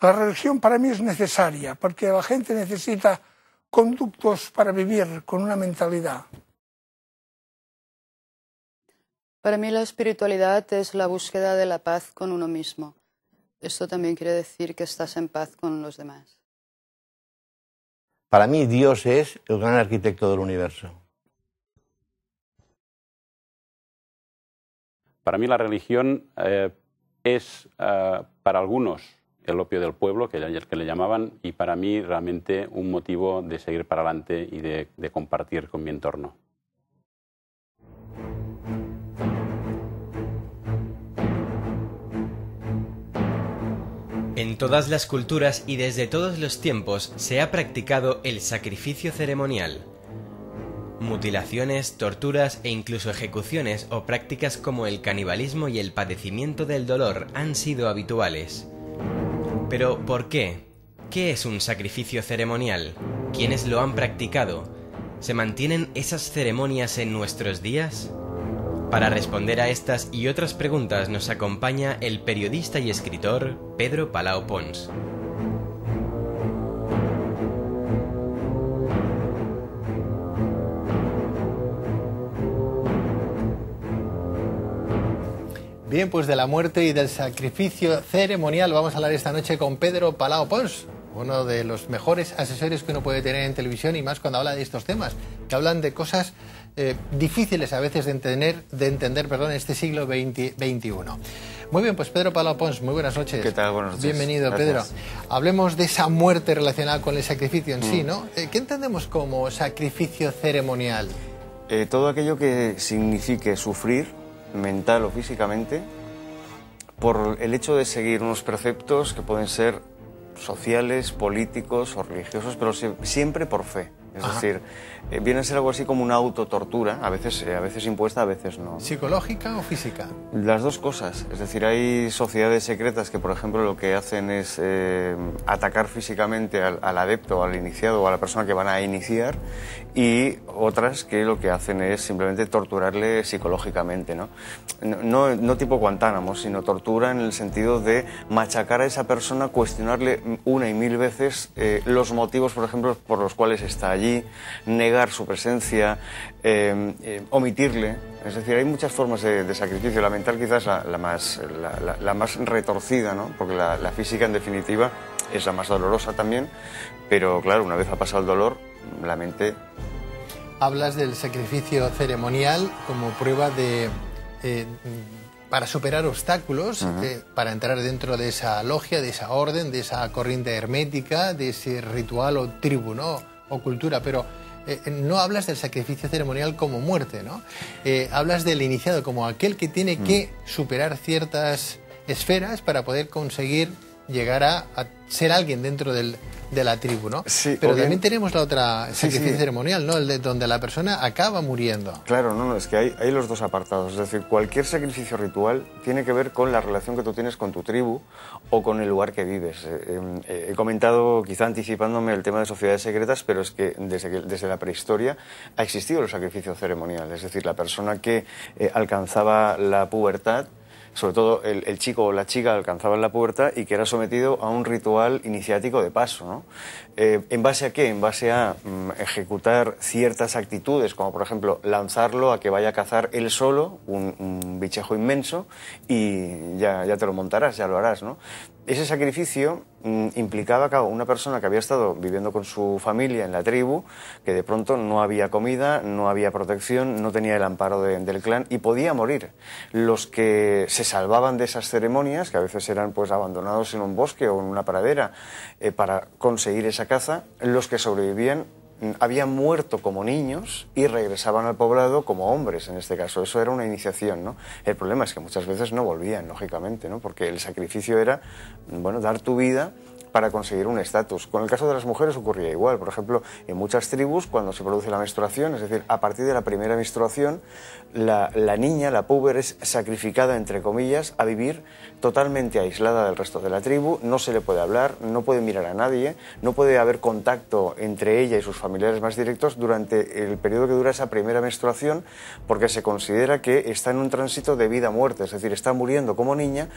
La religión para mí es necesaria, porque la gente necesita conductos para vivir con una mentalidad. Para mí la espiritualidad es la búsqueda de la paz con uno mismo. Esto también quiere decir que estás en paz con los demás. Para mí Dios es el gran arquitecto del universo. Para mí la religión es para algunos el opio del pueblo, que le llamaban, y para mí realmente un motivo de seguir para adelante y de compartir con mi entorno. En todas las culturas y desde todos los tiempos se ha practicado el sacrificio ceremonial. Mutilaciones, torturas e incluso ejecuciones o prácticas como el canibalismo y el padecimiento del dolor han sido habituales. Pero, ¿por qué? ¿Qué es un sacrificio ceremonial? ¿Quiénes lo han practicado? ¿Se mantienen esas ceremonias en nuestros días? Para responder a estas y otras preguntas nos acompaña el periodista y escritor Pedro Palau Pons. Bien, pues de la muerte y del sacrificio ceremonial vamos a hablar esta noche con Pedro Palau Pons, uno de los mejores asesores que uno puede tener en televisión, y más cuando habla de estos temas, que hablan de cosas difíciles a veces de entender en este siglo XXI. Muy bien, pues Pedro Palau Pons, muy buenas noches. ¿Qué tal? Buenas noches. Bienvenido, Gracias. Pedro. Hablemos de esa muerte relacionada con el sacrificio en sí, ¿no? ¿Qué entendemos como sacrificio ceremonial? Todo aquello que signifique sufrir, mental o físicamente, por el hecho de seguir unos preceptos que pueden ser sociales, políticos o religiosos, pero siempre por fe. Es decir, viene a ser algo así como una autotortura, a veces impuesta, a veces no. ¿Psicológica o física? Las dos cosas. Es decir, hay sociedades secretas que, por ejemplo, lo que hacen es atacar físicamente al adepto, al iniciado o a la persona que van a iniciar, y otras que lo que hacen es simplemente torturarle psicológicamente, ¿no? No tipo Guantánamo, sino tortura en el sentido de machacar a esa persona, cuestionarle una y mil veces los motivos, por ejemplo, por los cuales está allí, negar su presencia, omitirle. Es decir, hay muchas formas de sacrificio. La mental quizás la más retorcida, ¿no? Porque la física, en definitiva, es la más dolorosa también, pero claro, una vez ha pasado el dolor, la mente... Hablas del sacrificio ceremonial como prueba de... para superar obstáculos, para entrar dentro de esa logia, de esa orden, de esa corriente hermética, de ese ritual o tribu, ¿no? O cultura, pero no hablas del sacrificio ceremonial como muerte, ¿no? Hablas del iniciado como aquel que tiene que superar ciertas esferas para poder conseguir llegar a ser alguien dentro de la tribu, ¿no? Sí, pero también tenemos la otra sacrificio ceremonial, ¿no? El de donde la persona acaba muriendo. Claro, no, es que hay los dos apartados. Es decir, cualquier sacrificio ritual tiene que ver con la relación que tú tienes con tu tribu o con el lugar que vives. He comentado, quizá anticipándome, el tema de sociedades secretas, pero es que desde la prehistoria ha existido el sacrificio ceremonial. Es decir, la persona que alcanzaba la pubertad, sobre todo el chico o la chica alcanzaban la pubertad y que era sometido a un ritual iniciático de paso, ¿no? ¿En base a qué? En base a ejecutar ciertas actitudes, como por ejemplo lanzarlo a que vaya a cazar él solo, un bichejo inmenso, y ya te lo montarás, ya lo harás, ¿no? Ese sacrificio implicaba que una persona que había estado viviendo con su familia en la tribu, que de pronto no había comida, no había protección, no tenía el amparo del clan y podía morir. Los que se salvaban de esas ceremonias, que a veces eran pues abandonados en un bosque o en una pradera para conseguir esa caza, los que sobrevivían habían muerto como niños y regresaban al poblado como hombres, en este caso. Eso era una iniciación, ¿no? El problema es que muchas veces no volvían, lógicamente, ¿no? Porque el sacrificio era, bueno, dar tu vida para conseguir un estatus. Con el caso de las mujeres ocurría igual. Por ejemplo, en muchas tribus, cuando se produce la menstruación, es decir, a partir de la primera menstruación, la niña, la puber, es sacrificada, entre comillas, a vivir totalmente aislada del resto de la tribu. No se le puede hablar, no puede mirar a nadie, no puede haber contacto entre ella y sus familiares más directos durante el periodo que dura esa primera menstruación, porque se considera que está en un tránsito de vida a muerte, es decir, está muriendo como niña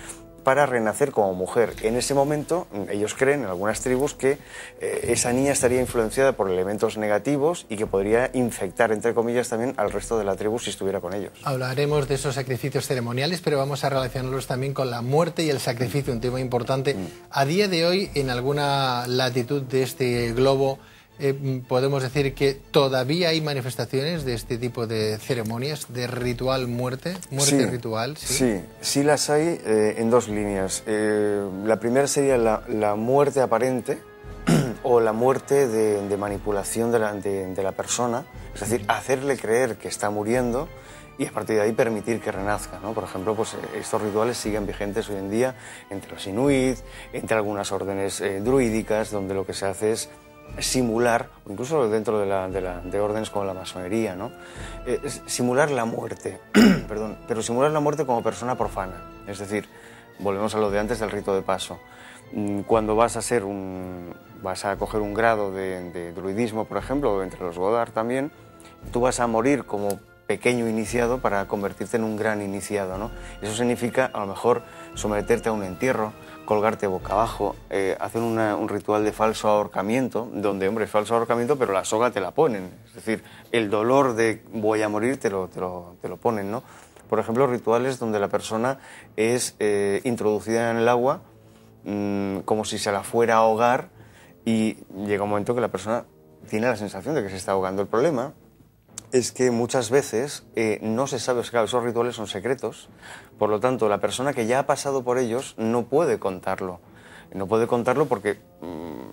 para renacer como mujer. En ese momento, ellos creen, en algunas tribus, que esa niña estaría influenciada por elementos negativos y que podría infectar, entre comillas, también al resto de la tribu si estuviera con ellos. Hablaremos de esos sacrificios ceremoniales, pero vamos a relacionarlos también con la muerte y el sacrificio, un tema importante. A día de hoy, en alguna latitud de este globo, podemos decir que todavía hay manifestaciones de este tipo de ceremonias, de ritual muerte ritual. Sí las hay en dos líneas. La primera sería la muerte aparente o la muerte de manipulación de la persona, es decir, hacerle creer que está muriendo y a partir de ahí permitir que renazca, ¿no? Por ejemplo, pues estos rituales siguen vigentes hoy en día entre los inuit, entre algunas órdenes druídicas, donde lo que se hace es simular, o incluso dentro de órdenes como la masonería, ¿no? Simular la muerte, perdón, pero simular la muerte como persona profana. Es decir, volvemos a lo de antes del rito de paso. Cuando vas a coger un grado de druidismo, por ejemplo, o entre los Godard también, tú vas a morir como pequeño iniciado para convertirte en un gran iniciado, ¿no? Eso significa, a lo mejor, someterte a un entierro, colgarte boca abajo, hacer un ritual de falso ahorcamiento, donde, hombre, es falso ahorcamiento, pero la soga te la ponen. Es decir, el dolor de voy a morir te lo ponen, ¿no? Por ejemplo, rituales donde la persona es introducida en el agua como si se la fuera a ahogar y llega un momento que la persona tiene la sensación de que se está ahogando. El problema es que muchas veces no se sabe, claro, esos rituales son secretos, por lo tanto la persona que ya ha pasado por ellos no puede contarlo. No puede contarlo porque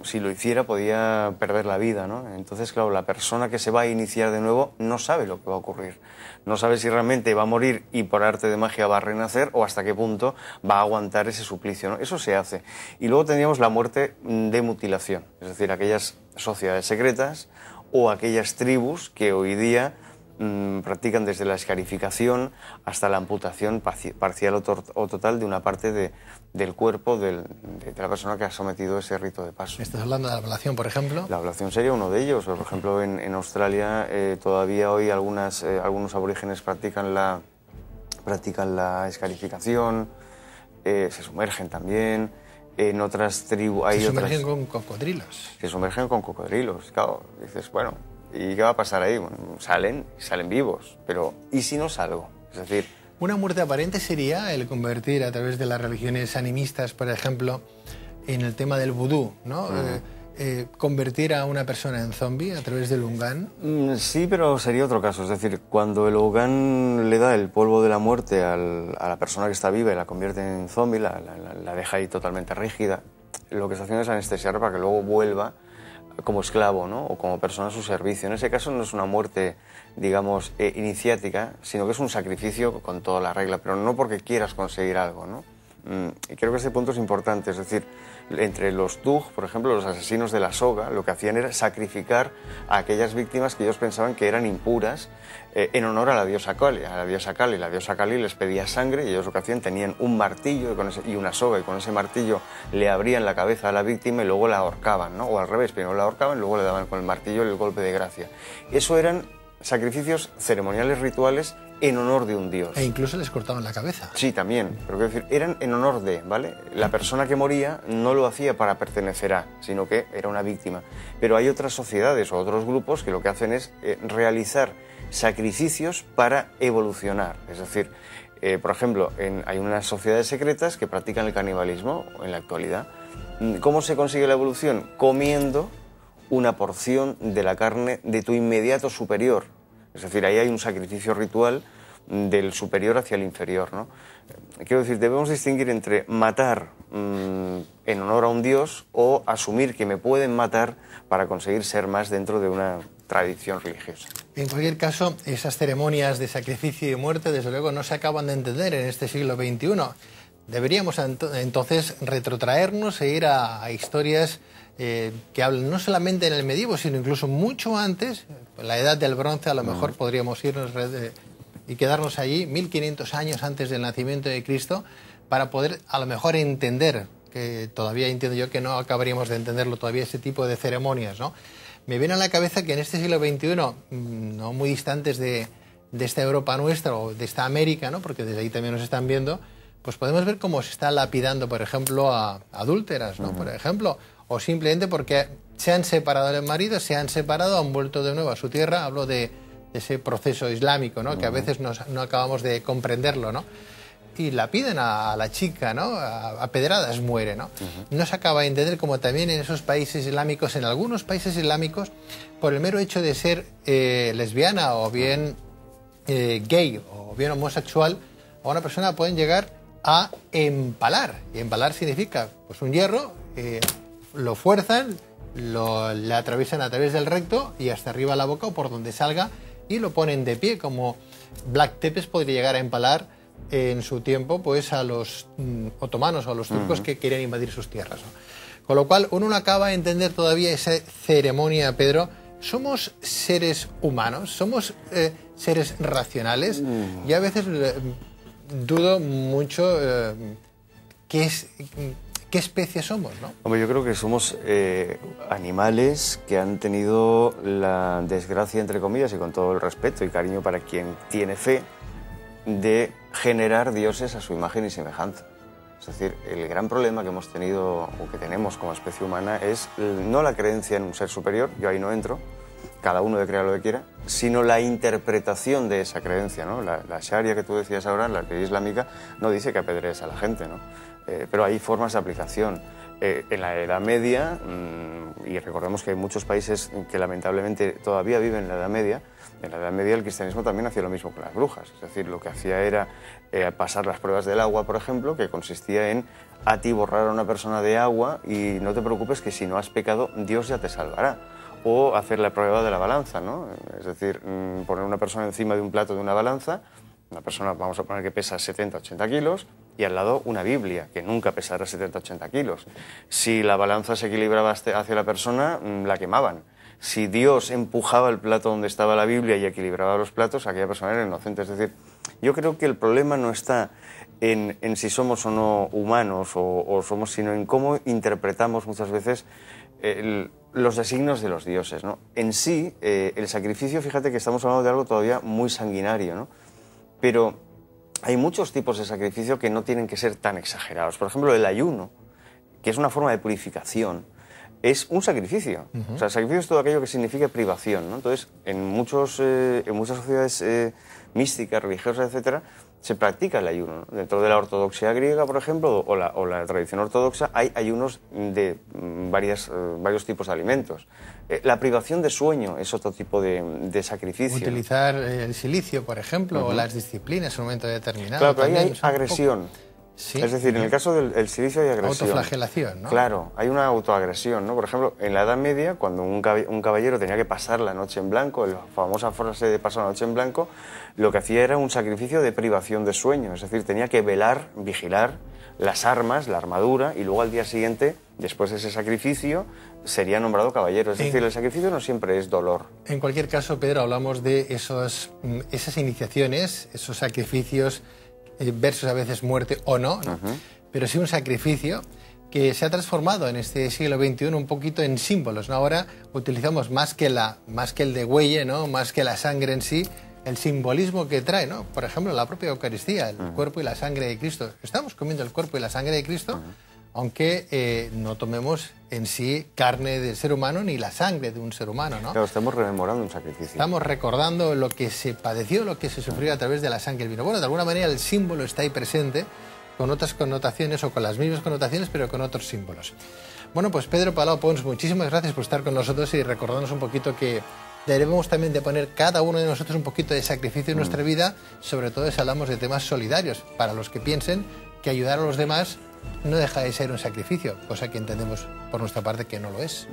si lo hiciera podía perder la vida, ¿no? Entonces, claro, la persona que se va a iniciar de nuevo no sabe lo que va a ocurrir. No sabe si realmente va a morir y por arte de magia va a renacer o hasta qué punto va a aguantar ese suplicio, ¿no? Eso se hace. Y luego tendríamos la muerte de mutilación, es decir, aquellas sociedades secretas o aquellas tribus que hoy día practican desde la escarificación hasta la amputación parcial o total de una parte del cuerpo de la persona que ha sometido ese rito de paso. ¿Estás hablando de la ablación, por ejemplo? La ablación sería uno de ellos. Por ejemplo, en Australia todavía hoy algunos aborígenes practican la escarificación, se sumergen también. En otras tribus hay se sumergen con cocodrilos. Se sumergen con cocodrilos. Claro, dices, bueno, ¿y qué va a pasar ahí? Bueno, salen vivos, pero ¿y si no salgo? Es decir, una muerte aparente sería el convertir a través de las religiones animistas, por ejemplo, en el tema del vudú, ¿no? Convertir a una persona en zombie a través del Ungan. Sí, pero sería otro caso. Es decir, cuando el Ungan le da el polvo de la muerte a la persona que está viva y la convierte en zombie, la deja ahí totalmente rígida, lo que se hace es anestesiar para que luego vuelva como esclavo, ¿no? O como persona a su servicio. En ese caso no es una muerte, digamos, iniciática, sino que es un sacrificio con toda la regla, pero no porque quieras conseguir algo, ¿no? Y creo que ese punto es importante, es decir, entre los Dug, por ejemplo, los asesinos de la soga, lo que hacían era sacrificar a aquellas víctimas que ellos pensaban que eran impuras en honor a la diosa Kali. La diosa Kali les pedía sangre y ellos lo que hacían, tenían un martillo y una soga, y con ese martillo le abrían la cabeza a la víctima y luego la ahorcaban, ¿no? O al revés, primero la ahorcaban y luego le daban con el martillo el golpe de gracia. Eso eran sacrificios ceremoniales rituales en honor de un dios. E incluso les cortaban la cabeza. Sí, también, pero quiero decir, eran en honor de, ¿vale? La persona que moría no lo hacía para pertenecer a, sino que era una víctima. Pero hay otras sociedades o otros grupos que lo que hacen es realizar sacrificios para evolucionar. Es decir, por ejemplo, hay unas sociedades secretas que practican el canibalismo en la actualidad. ¿Cómo se consigue la evolución? Comiendo una porción de la carne de tu inmediato superior. Es decir, ahí hay un sacrificio ritual del superior hacia el inferior, ¿no? Quiero decir, debemos distinguir entre matar en honor a un dios o asumir que me pueden matar para conseguir ser más dentro de una tradición religiosa. En cualquier caso, esas ceremonias de sacrificio y muerte, desde luego, no se acaban de entender en este siglo XXI. Deberíamos entonces retrotraernos e ir a historias que hablan no solamente en el medievo, sino incluso mucho antes, la edad del bronce. A lo mejor podríamos irnos y quedarnos allí 1500 años antes del nacimiento de Cristo para poder a lo mejor entender, que todavía entiendo yo que no acabaríamos de entenderlo todavía, ese tipo de ceremonias, ¿no? Me viene a la cabeza que en este siglo XXI, no muy distantes de esta Europa nuestra o de esta América, ¿no? Porque desde ahí también nos están viendo, pues podemos ver cómo se está lapidando, por ejemplo, a adúlteras, ¿no? Por ejemplo, o simplemente porque se han separado del marido, se han separado, han vuelto de nuevo a su tierra. Hablo de ese proceso islámico, ¿no? Que a veces no acabamos de comprenderlo, ¿no? Y la piden a la chica, ¿no? A pedradas muere, ¿no? No se acaba de entender como también en esos países islámicos, en algunos países islámicos, por el mero hecho de ser lesbiana o bien gay o bien homosexual, a una persona pueden llegar a empalar. Y empalar significa, pues, un hierro, lo fuerzan, le atraviesan a través del recto y hasta arriba la boca o por donde salga y lo ponen de pie, como Black Tepes podría llegar a empalar en su tiempo, pues, a los otomanos o a los turcos que querían invadir sus tierras, ¿no? Con lo cual uno no acaba de entender todavía esa ceremonia, Pedro. ¿Somos seres humanos? ¿Somos seres racionales? Y a veces dudo mucho qué especie somos, ¿no? Hombre, yo creo que somos animales que han tenido la desgracia, entre comillas, y con todo el respeto y cariño para quien tiene fe, de generar dioses a su imagen y semejanza. Es decir, el gran problema que hemos tenido o que tenemos como especie humana es no la creencia en un ser superior, yo ahí no entro, cada uno de crear lo que quiera, sino la interpretación de esa creencia, ¿no? La sharia que tú decías ahora, la ley islámica, no dice que apedrees a la gente, ¿no? Pero hay formas de aplicación. En la Edad Media, y recordemos que hay muchos países que lamentablemente todavía viven en la Edad Media, en la Edad Media el cristianismo también hacía lo mismo con las brujas. Es decir, lo que hacía era pasar las pruebas del agua, por ejemplo, que consistía en atiborrar a una persona de agua y no te preocupes que si no has pecado, Dios ya te salvará. O hacer la prueba de la balanza, ¿no? Es decir, poner una persona encima de un plato de una balanza, una persona, vamos a poner que pesa 70-80 kilos, y al lado una Biblia, que nunca pesará 70-80 kilos. Si la balanza se equilibraba hacia la persona, la quemaban. Si Dios empujaba el plato donde estaba la Biblia y equilibraba los platos, aquella persona era inocente. Es decir, yo creo que el problema no está en si somos o no humanos o somos, sino en cómo interpretamos muchas veces los designios de los dioses, ¿no? En sí, el sacrificio, fíjate que estamos hablando de algo todavía muy sanguinario, ¿no? Pero hay muchos tipos de sacrificio que no tienen que ser tan exagerados. Por ejemplo, el ayuno, que es una forma de purificación, es un sacrificio. O sea, el sacrificio es todo aquello que significa privación, ¿no? Entonces, en muchas sociedades místicas, religiosas, etcétera, se practica el ayuno, ¿no? Dentro de la ortodoxia griega, por ejemplo, o la tradición ortodoxa, hay ayunos de varios tipos de alimentos. La privación de sueño es otro tipo de sacrificio. Utilizar el silicio, por ejemplo, o las disciplinas en un momento determinado. Claro, pero ahí hay agresión. Sí. Es decir, en el caso del silicio hay agresión. Autoflagelación, ¿no? Claro, hay una autoagresión, ¿no? Por ejemplo, en la Edad Media, cuando un caballero tenía que pasar la noche en blanco, la famosa frase de pasar la noche en blanco, lo que hacía era un sacrificio de privación de sueño. Es decir, tenía que velar, vigilar las armas, la armadura, y luego al día siguiente, después de ese sacrificio, sería nombrado caballero. Es decir, el sacrificio no siempre es dolor. En cualquier caso, Pedro, hablamos de esas iniciaciones, esos sacrificios versus a veces muerte o no, ¿no? Pero sí un sacrificio que se ha transformado en este siglo XXI un poquito en símbolos, ¿no? Ahora utilizamos más que el degüelle, ¿no? Más que la sangre en sí, el simbolismo que trae, ¿no? Por ejemplo, la propia Eucaristía, el cuerpo y la sangre de Cristo. Estamos comiendo el cuerpo y la sangre de Cristo, aunque no tomemos en sí carne del ser humano ni la sangre de un ser humano, ¿no? Claro, estamos rememorando un sacrificio. Estamos recordando lo que se padeció, lo que se sufrió a través de la sangre del vino. Bueno, de alguna manera el símbolo está ahí presente, con otras connotaciones o con las mismas connotaciones, pero con otros símbolos. Bueno, pues Pedro Palau Pons, muchísimas gracias por estar con nosotros y recordarnos un poquito que debemos también de poner cada uno de nosotros un poquito de sacrificio en nuestra vida, sobre todo si hablamos de temas solidarios, para los que piensen que ayudar a los demás no deja de ser un sacrificio, cosa que entendemos por nuestra parte que no lo es.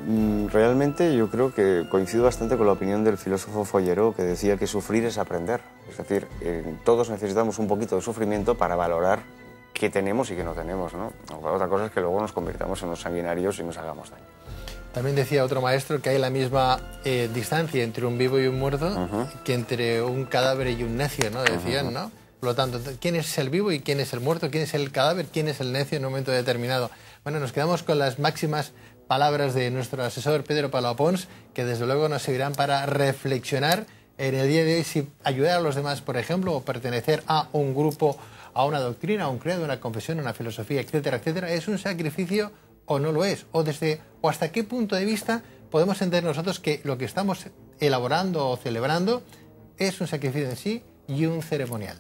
Realmente yo creo que coincido bastante con la opinión del filósofo Follero, que decía que sufrir es aprender. Es decir, todos necesitamos un poquito de sufrimiento para valorar qué tenemos y qué no tenemos, ¿no? Otra cosa es que luego nos convirtamos en unos sanguinarios y nos hagamos daño. También decía otro maestro que hay la misma distancia entre un vivo y un muerto que entre un cadáver y un necio, ¿no? Decían, ¿no? Por lo tanto, ¿quién es el vivo y quién es el muerto? ¿Quién es el cadáver? ¿Quién es el necio en un momento determinado? Bueno, nos quedamos con las máximas palabras de nuestro asesor Pedro Palau Pons, que desde luego nos servirán para reflexionar en el día de hoy si ayudar a los demás, por ejemplo, o pertenecer a un grupo, a una doctrina, a un credo, a una confesión, a una filosofía, etcétera, etcétera, ¿es un sacrificio o no lo es? O hasta qué punto de vista podemos entender nosotros que lo que estamos elaborando o celebrando es un sacrificio en sí y un ceremonial.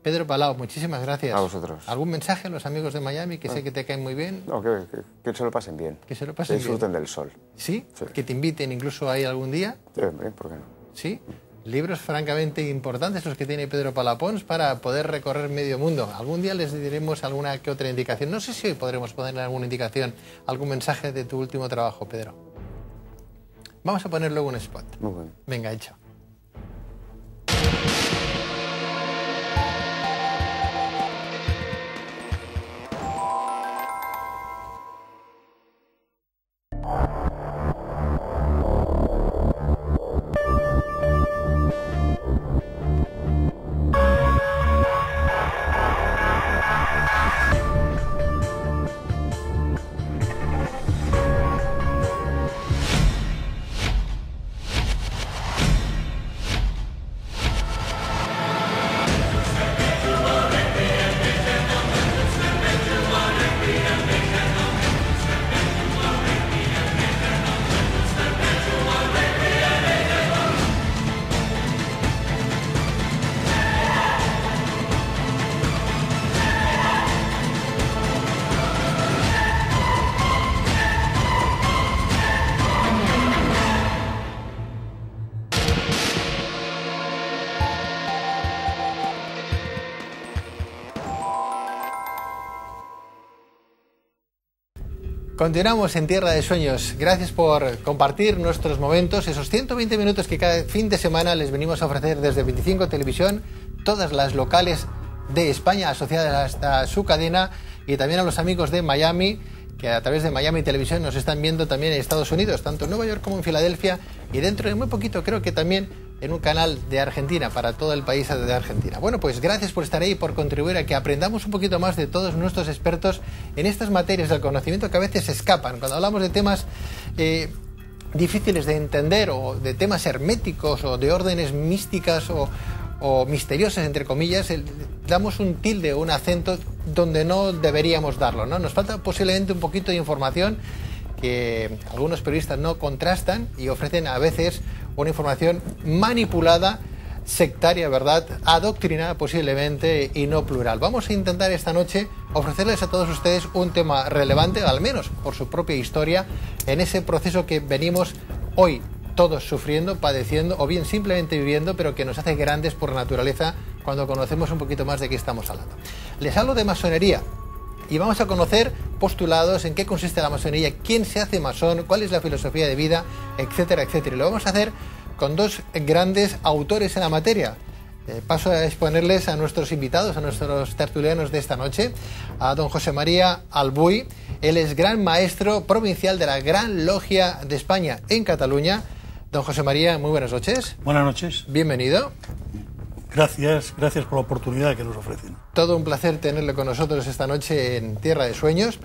Pedro Palau, muchísimas gracias. A vosotros. ¿Algún mensaje a los amigos de Miami que sé que te caen muy bien? No, que se lo pasen bien. Que se lo pasen que disfruten bien. Del sol. ¿Sí? Sí. Que te inviten incluso ahí algún día. Sí, ¿por qué no? ¿Sí? Libros francamente importantes los que tiene Pedro Palapons para poder recorrer medio mundo. Algún día les diremos alguna que otra indicación. No sé si hoy podremos ponerle alguna indicación, algún mensaje de tu último trabajo, Pedro. Vamos a poner luego un spot. Muy bien. Venga, hecho. Continuamos en Tierra de Sueños. Gracias por compartir nuestros momentos, esos 120 minutos que cada fin de semana les venimos a ofrecer desde 25 Televisión, todas las locales de España asociadas a su cadena, y también a los amigos de Miami, que a través de Miami Televisión nos están viendo también en Estados Unidos, tanto en Nueva York como en Filadelfia, y dentro de muy poquito creo que también en un canal de Argentina, para todo el país de Argentina. Bueno, pues gracias por estar ahí y por contribuir a que aprendamos un poquito más de todos nuestros expertos en estas materias del conocimiento que a veces se escapan. Cuando hablamos de temas difíciles de entender, o de temas herméticos, o de órdenes místicas o misteriosas, entre comillas, damos un tilde o un acento donde no deberíamos darlo, ¿no? Nos falta posiblemente un poquito de información que algunos periodistas no contrastan y ofrecen a veces una información manipulada, sectaria, ¿verdad?, adoctrinada posiblemente y no plural. Vamos a intentar esta noche ofrecerles a todos ustedes un tema relevante, al menos por su propia historia, en ese proceso que venimos hoy todos sufriendo, padeciendo o bien simplemente viviendo, pero que nos hace grandes por naturaleza cuando conocemos un poquito más de qué estamos hablando. Les hablo de masonería. Y vamos a conocer postulados, en qué consiste la masonería, quién se hace masón, cuál es la filosofía de vida, etcétera, etcétera. Y lo vamos a hacer con dos grandes autores en la materia. Paso a exponerles a nuestros invitados, a nuestros tertulianos de esta noche, a don José María Albuy. Él es gran maestro provincial de la Gran Logia de España en Cataluña. Don José María, muy buenas noches. Buenas noches. Bienvenido. Gracias por la oportunidad que nos ofrecen. Todo un placer tenerle con nosotros esta noche en Tierra de Sueños.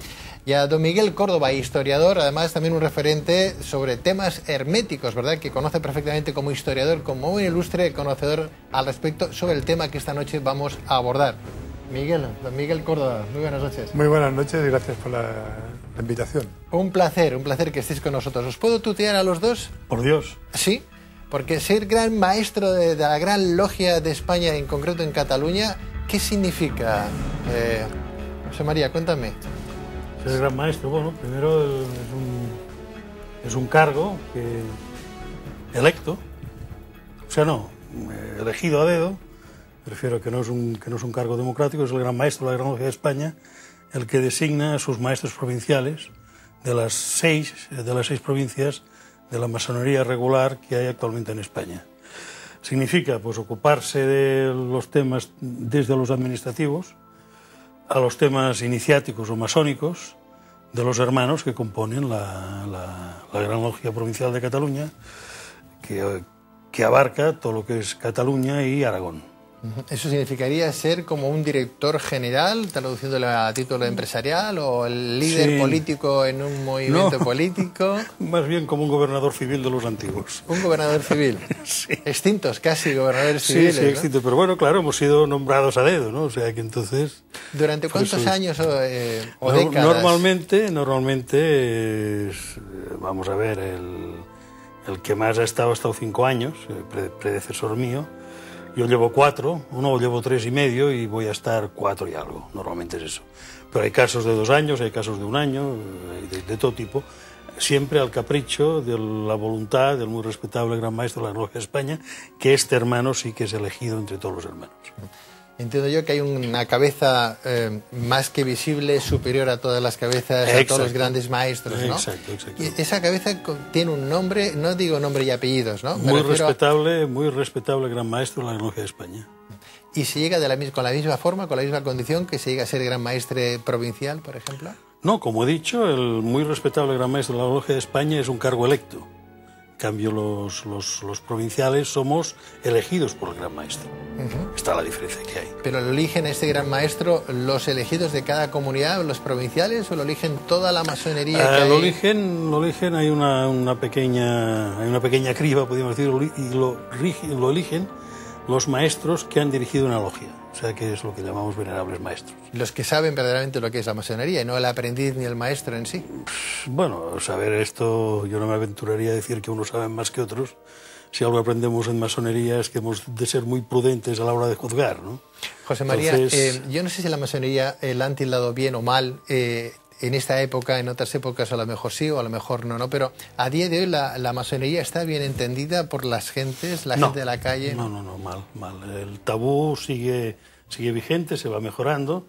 Y a don Miguel Córdoba, historiador, además también un referente sobre temas herméticos, ¿verdad?, que conoce perfectamente como historiador, como un ilustre conocedor al respecto sobre el tema que esta noche vamos a abordar. Don Miguel Córdoba, muy buenas noches. Muy buenas noches y gracias por la invitación. Un placer que estéis con nosotros. ¿Os puedo tutear a los dos? Por Dios. Sí. Porque ser gran maestro de la Gran Logia de España, en concreto en Cataluña, ¿qué significa? José María, cuéntame. Ser gran maestro, bueno, primero es un cargo electo, o sea, no, elegido a dedo. Me refiero que no es un cargo democrático, es el gran maestro de la Gran Logia de España el que designa a sus maestros provinciales de las seis provincias de la masonería regular que hay actualmente en España. Significa, pues, ocuparse de los temas desde los administrativos a los temas iniciáticos o masónicos de los hermanos que componen la Gran Logia Provincial de Cataluña, que abarca todo lo que es Cataluña y Aragón. ¿Eso significaría ser como un director general, traduciéndolo a título empresarial, o el líder político en un movimiento político? Más bien como un gobernador civil de los antiguos. ¿Un gobernador civil? Sí. Extintos casi, gobernadores civiles. Sí, extintos, pero bueno, claro, hemos sido nombrados a dedo, ¿no? O sea que entonces... ¿Durante cuántos años o décadas? Normalmente vamos a ver, el que más ha estado 5 años, predecesor mío. Yo llevo 4, uno llevo 3 y medio y voy a estar 4 y algo, normalmente es eso. Pero hay casos de 2 años, hay casos de 1 año, de todo tipo, siempre al capricho de la voluntad del muy respetable gran maestro de la Logia de España, que este hermano sí que es elegido entre todos los hermanos. Entiendo yo que hay una cabeza más que visible, superior a todas las cabezas, a todos los grandes maestros, ¿no? Exacto. Y esa cabeza tiene un nombre, no digo nombre y apellidos, ¿no? Muy respetable gran maestro de la Logia de España. ¿Y se llega con la misma forma, con la misma condición que se llega a ser gran maestre provincial, por ejemplo? No, como he dicho, el muy respetable gran maestro de la Logia de España es un cargo electo. En cambio, los provinciales somos elegidos por el gran maestro. Está la diferencia que hay. ¿Pero lo eligen este gran maestro los elegidos de cada comunidad, los provinciales, o lo eligen toda la masonería que hay? Lo eligen, hay una pequeña criba, podríamos decir, y lo eligen los maestros que han dirigido una logia. O sea, que es lo que llamamos venerables maestros. Los que saben verdaderamente lo que es la masonería, y no el aprendiz ni el maestro en sí. Bueno, saber esto, yo no me aventuraría a decir que unos saben más que otros. Si algo aprendemos en masonería es que hemos de ser muy prudentes a la hora de juzgar, ¿no? José María, yo no sé si la masonería la han tildado bien o mal en esta época, en otras épocas a lo mejor sí o a lo mejor no, pero a día de hoy la masonería está bien entendida por las gentes, gente de la calle. No, mal. El tabú sigue vigente, se va mejorando,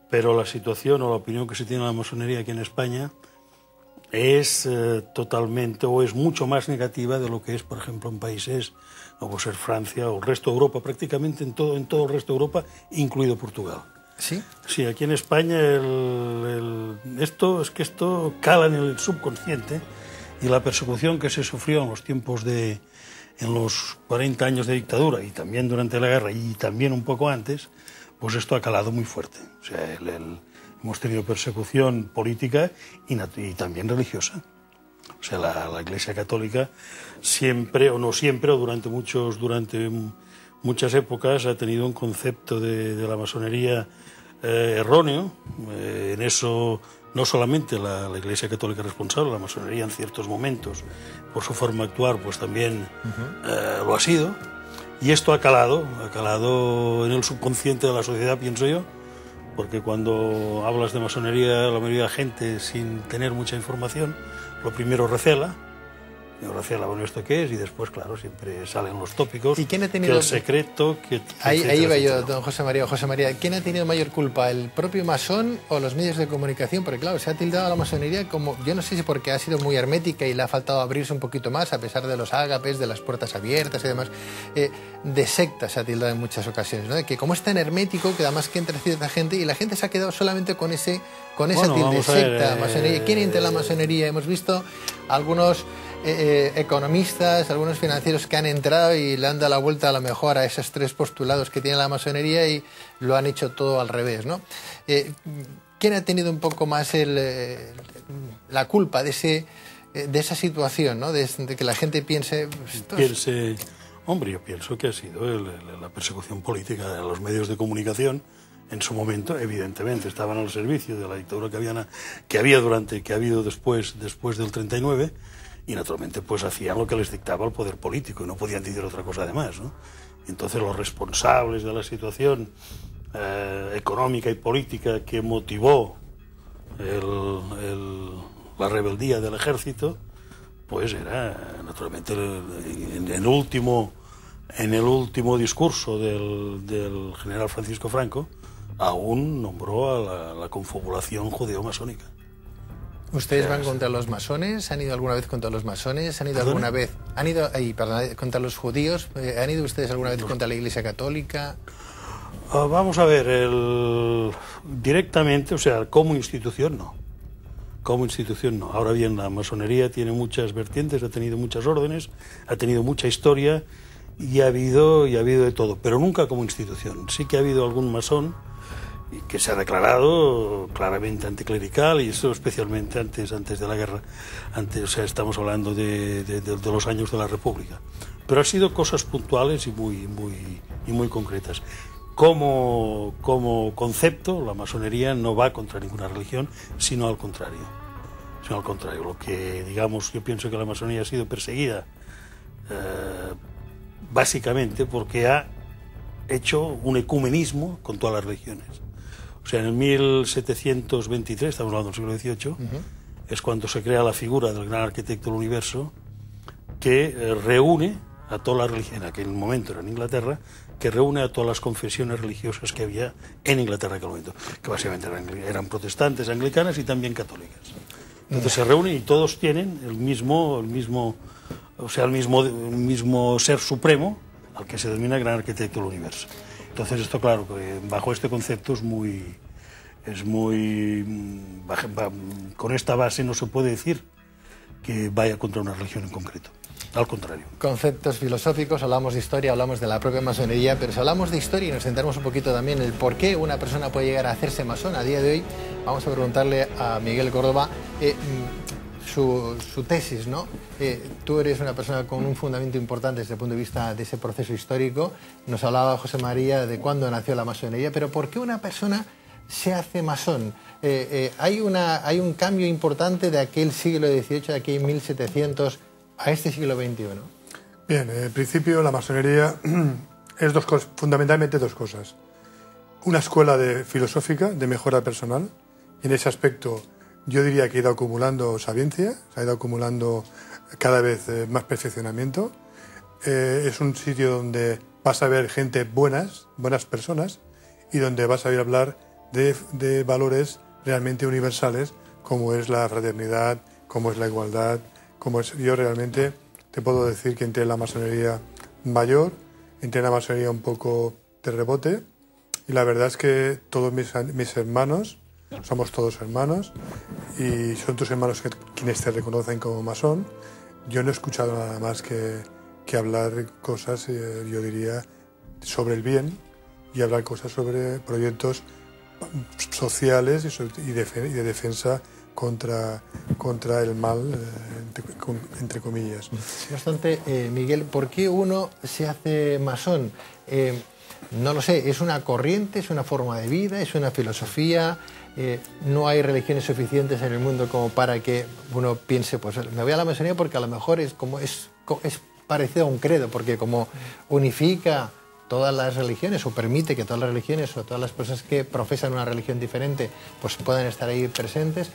pero la situación o la opinión que se tiene de la masonería aquí en España es totalmente o es mucho más negativa de lo que es, por ejemplo, en países como ser Francia o el resto de Europa, prácticamente en todo el resto de Europa, incluido Portugal. ¿Sí? Sí, aquí en España esto cala en el subconsciente, y la persecución que se sufrió en los tiempos en los 40 años de dictadura y también durante la guerra y también un poco antes, pues esto ha calado muy fuerte. O sea, hemos tenido persecución política y también religiosa. O sea, la Iglesia Católica siempre, o no siempre, o durante muchas épocas ha tenido un concepto de la masonería erróneo. En eso no solamente la Iglesia Católica es responsable, la masonería en ciertos momentos, por su forma de actuar, pues también lo ha sido. Y esto ha calado en el subconsciente de la sociedad, pienso yo, porque cuando hablas de masonería, la mayoría de la gente, sin tener mucha información, lo primero recela. Bueno, ¿esto qué es? Y después, claro, siempre salen los tópicos. ¿Y quién ha tenido... Que el secreto... Ahí iba yo, don José María. José María, ¿quién ha tenido mayor culpa, el propio masón o los medios de comunicación? Porque, claro, se ha tildado a la masonería como... Yo no sé si porque ha sido muy hermética y le ha faltado abrirse un poquito más, a pesar de los ágapes, de las puertas abiertas y demás. De secta se ha tildado en muchas ocasiones, ¿no? De que como es tan hermético, que además que entra cierta gente y la gente se ha quedado solamente con esa tilde, secta, masonería. ¿Quién entra en la masonería? Hemos visto algunos... economistas, algunos financieros que han entrado y le han dado la vuelta a lo mejor a esos 3 postulados que tiene la masonería y lo han hecho todo al revés, ¿no? ¿Quién ha tenido un poco más la culpa de esa situación, ¿no? De que la gente piense... Hombre, yo pienso que ha sido la persecución política de los medios de comunicación. En su momento, evidentemente, estaban al servicio de la dictadura que ha habido después del 39, y naturalmente pues hacían lo que les dictaba el poder político y no podían decir otra cosa además, ¿no? Entonces los responsables de la situación económica y política que motivó la rebeldía del ejército, pues era naturalmente en el último discurso del general Francisco Franco, aún nombró a la confabulación judeo-masónica. ¿Ustedes van contra los masones? ¿Han ido alguna vez contra los masones? ¿Han ido alguna vez contra los judíos? ¿Han ido ustedes alguna vez contra la Iglesia Católica? Vamos a ver, directamente, o sea, como institución no. Como institución no. Ahora bien, la masonería tiene muchas vertientes, ha tenido muchas órdenes, ha tenido mucha historia, y ha habido de todo, pero nunca como institución. Sí que ha habido algún masón que se ha declarado claramente anticlerical, y eso especialmente antes de la guerra. O sea, estamos hablando de los años de la República. Pero han sido cosas puntuales y muy concretas. Como concepto, la masonería no va contra ninguna religión, sino al contrario. Lo que, digamos, yo pienso que la masonería ha sido perseguida básicamente porque ha hecho un ecumenismo con todas las religiones. O sea, en el 1723, estamos hablando del siglo XVIII, es cuando se crea la figura del gran arquitecto del universo, que reúne a todas las religiones, en aquel momento era en Inglaterra, que reúne a todas las confesiones religiosas que había en Inglaterra en aquel momento, que básicamente eran protestantes, anglicanas y también católicas. Entonces se reúnen y todos tienen el mismo ser supremo al que se denomina gran arquitecto del universo. Entonces esto, claro, bajo este concepto con esta base no se puede decir que vaya contra una religión en concreto. Al contrario. Conceptos filosóficos, hablamos de historia, hablamos de la propia masonería, pero si hablamos de historia y nos centramos un poquito también en el por qué una persona puede llegar a hacerse masón, a día de hoy vamos a preguntarle a Miguel Córdoba su tesis, ¿no? Tú eres una persona con un fundamento importante desde el punto de vista de ese proceso histórico. Nos hablaba José María de cuándo nació la masonería, pero ¿por qué una persona se hace masón? Hay un cambio importante de aquel siglo XVIII, de aquel 1700 a este siglo XXI. Bien, en principio la masonería es fundamentalmente dos cosas. Una escuela filosófica de mejora personal, y en ese aspecto yo diría que ha ido acumulando sabiencia, ha ido acumulando cada vez más perfeccionamiento. Es un sitio donde vas a ver gente buenas personas, y donde vas a ir a hablar de valores realmente universales, como es la fraternidad, como es la igualdad, yo realmente te puedo decir que entré en la masonería mayor, entré en la masonería un poco de rebote, y la verdad es que todos mis hermanos, somos todos hermanos, y son tus hermanos quienes te reconocen como masón. Yo no he escuchado nada más que hablar cosas, yo diría, sobre el bien, y hablar cosas sobre proyectos sociales y de defensa contra el mal, entre comillas. No obstante, Miguel, ¿por qué uno se hace masón? No lo sé, ¿es una corriente, es una forma de vida, es una filosofía? No hay religiones suficientes en el mundo como para que uno piense, pues me voy a la masonería porque a lo mejor es parecido a un credo, porque como unifica todas las religiones, o permite que todas las religiones o todas las personas que profesan una religión diferente pues puedan estar ahí presentes.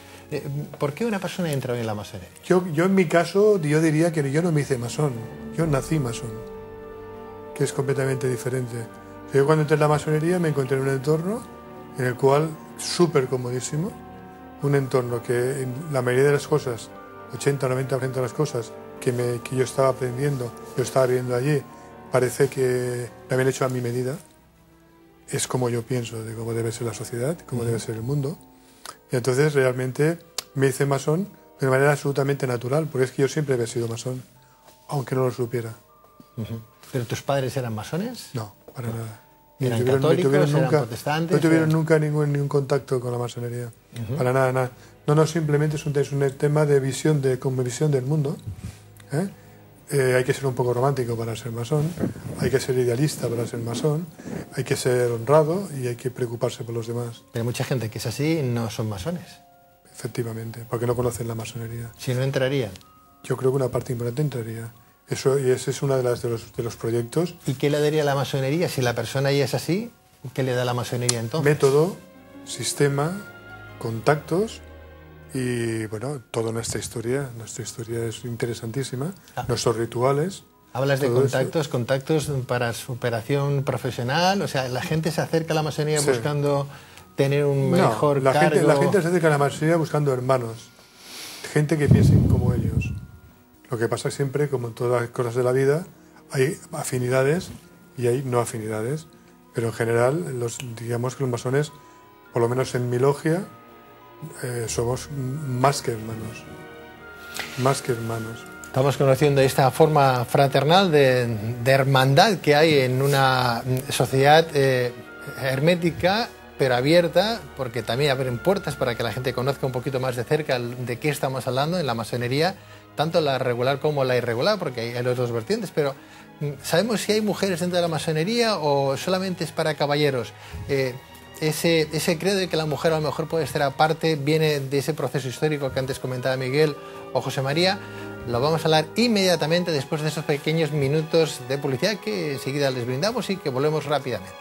¿Por qué una persona entra en la masonería? Yo en mi caso, yo diría que yo no me hice masón, yo nací masón, que es completamente diferente. Yo cuando entré en la masonería me encontré en un entorno en el cual, súper comodísimo, un entorno que en la mayoría de las cosas, 80-90% de las cosas que yo estaba aprendiendo, yo estaba viendo allí, parece que me habían hecho a mi medida. Es como yo pienso de cómo debe ser la sociedad, cómo debe ser el mundo. Y entonces realmente me hice masón de manera absolutamente natural, porque es que yo siempre había sido masón, aunque no lo supiera. ¿Pero tus padres eran masones? No, para nada. ¿Eran católicos, eran protestantes? No tuvieron nunca ningún contacto con la masonería, para nada, nada. No, simplemente es un tema de visión, de visión del mundo. Hay que ser un poco romántico para ser masón, hay que ser idealista para ser masón, hay que ser honrado y hay que preocuparse por los demás. Pero mucha gente que es así no son masones. Efectivamente, porque no conocen la masonería. Si no entrarían. Yo creo que una parte importante entraría. Y ese es uno de los proyectos. ¿Y qué le daría la masonería? Si la persona ya es así, ¿qué le da la masonería entonces? Método, sistema, contactos. Y bueno, toda nuestra historia es interesantísima, nuestros rituales. Hablas de contactos para superación profesional, o sea, la gente se acerca a la masonería buscando tener un mejor cargo. La gente se acerca a la masonería buscando hermanos, gente que piensen como ellos. Lo que pasa siempre, como en todas las cosas de la vida, hay afinidades y hay no afinidades, pero en general, digamos que los masones, por lo menos en mi logia, somos más que hermanos. Estamos conociendo esta forma fraternal de hermandad que hay en una sociedad hermética, pero abierta, porque también abren puertas para que la gente conozca un poquito más de cerca de qué estamos hablando en la masonería, tanto la regular como la irregular, porque hay los dos vertientes, pero ¿sabemos si hay mujeres dentro de la masonería o solamente es para caballeros? Ese credo de que la mujer a lo mejor puede estar aparte viene de ese proceso histórico que antes comentaba Miguel o José María. Lo vamos a hablar inmediatamente después de esos pequeños minutos de publicidad que enseguida les brindamos y que volvemos rápidamente.